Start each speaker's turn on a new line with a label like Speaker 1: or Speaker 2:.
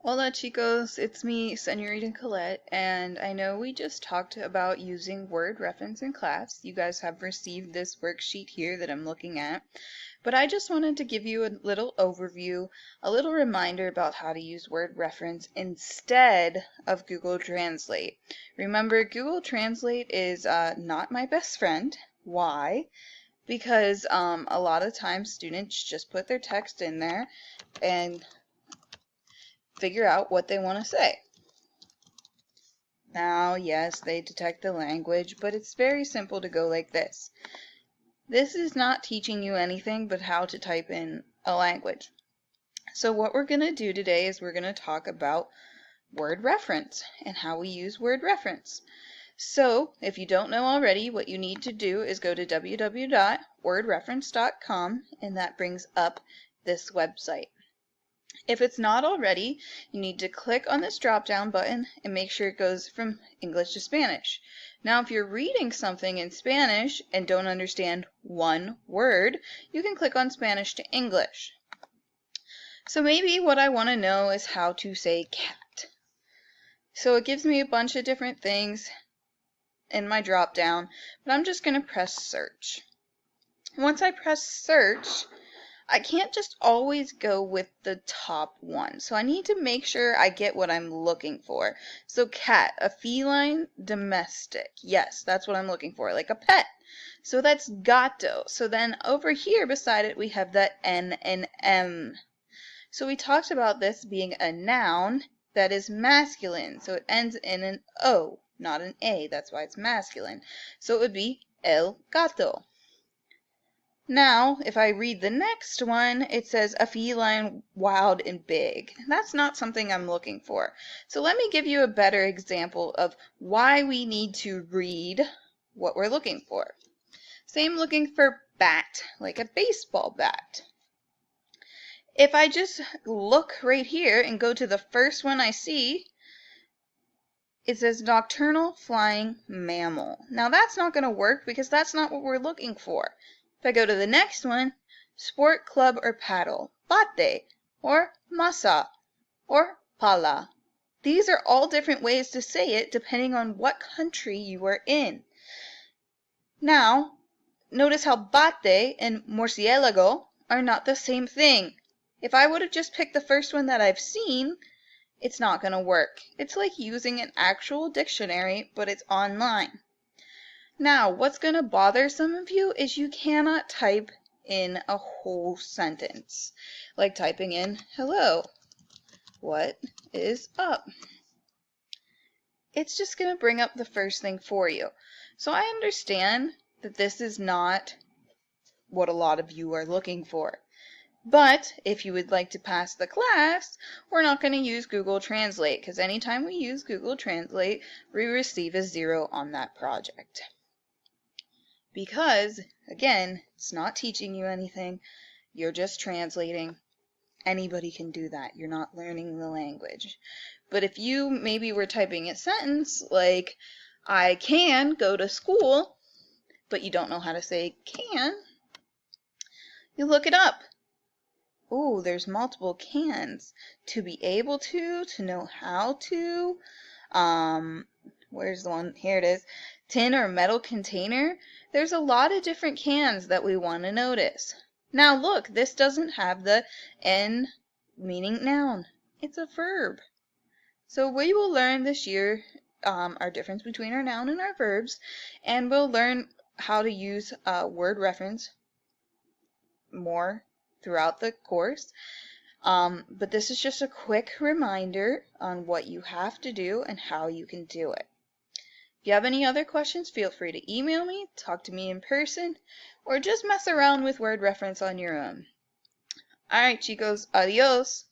Speaker 1: Hola chicos, it's me, Senorita Colette, and I know we just talked about using word reference in class. You guys have received this worksheet here that I'm looking at, but I just wanted to give you a little overview, a little reminder about how to use word reference instead of Google Translate. Remember, Google Translate is not my best friend. Why? Because a lot of times students just put their text in there and figure out what they want to say. Now, yes, they detect the language, but it's very simple to go like this. This is not teaching you anything but how to type in a language. So what we're going to do today is we're going to talk about word reference and how we use word reference. So, if you don't know already, what you need to do is go to www.wordreference.com, and that brings up this website. If it's not already, you need to click on this drop-down button and make sure it goes from English to Spanish. Now, if you're reading something in Spanish and don't understand one word, you can click on Spanish to English. So maybe what I want to know is how to say cat. So it gives me a bunch of different things in my drop-down, but I'm just going to press search. Once I press search, I can't just always go with the top one. So I need to make sure I get what I'm looking for. So cat, a feline domestic. Yes, that's what I'm looking for, like a pet. So that's gato. So then over here beside it we have that N and M. So we talked about this being a noun that is masculine. So it ends in an O, not an A. That's why it's masculine. So it would be el gato. Now, if I read the next one, it says a feline, wild, and big. That's not something I'm looking for. So let me give you a better example of why we need to read what we're looking for. Say I'm looking for bat, like a baseball bat. If I just look right here and go to the first one I see, it says nocturnal flying mammal. Now that's not going to work because that's not what we're looking for. If I go to the next one, sport, club, or paddle, bate, or masa, or pala. These are all different ways to say it depending on what country you are in. Now, notice how bate and murciélago are not the same thing. If I would have just picked the first one that I've seen, it's not going to work. It's like using an actual dictionary, but it's online. Now, what's going to bother some of you is you cannot type in a whole sentence, like typing in, hello, what is up? It's just going to bring up the first thing for you. So I understand that this is not what a lot of you are looking for. But if you would like to pass the class, we're not going to use Google Translate, because anytime we use Google Translate, we receive a 0 on that project. Because, again, it's not teaching you anything, you're just translating. Anybody can do that. You're not learning the language. But if you maybe were typing a sentence like, I can go to school, but you don't know how to say can, you look it up. Oh, there's multiple cans. To be able to know how to. Where's the one? Here it is. Tin or metal container. There's a lot of different cans that we want to notice. Now look, this doesn't have the N meaning noun. It's a verb. So we will learn this year our difference between our noun and our verbs, and we'll learn how to use word reference more throughout the course. But this is just a quick reminder on what you have to do and how you can do it. If you have any other questions, feel free to email me, talk to me in person, or just mess around with word reference on your own. Alright, chicos, adios!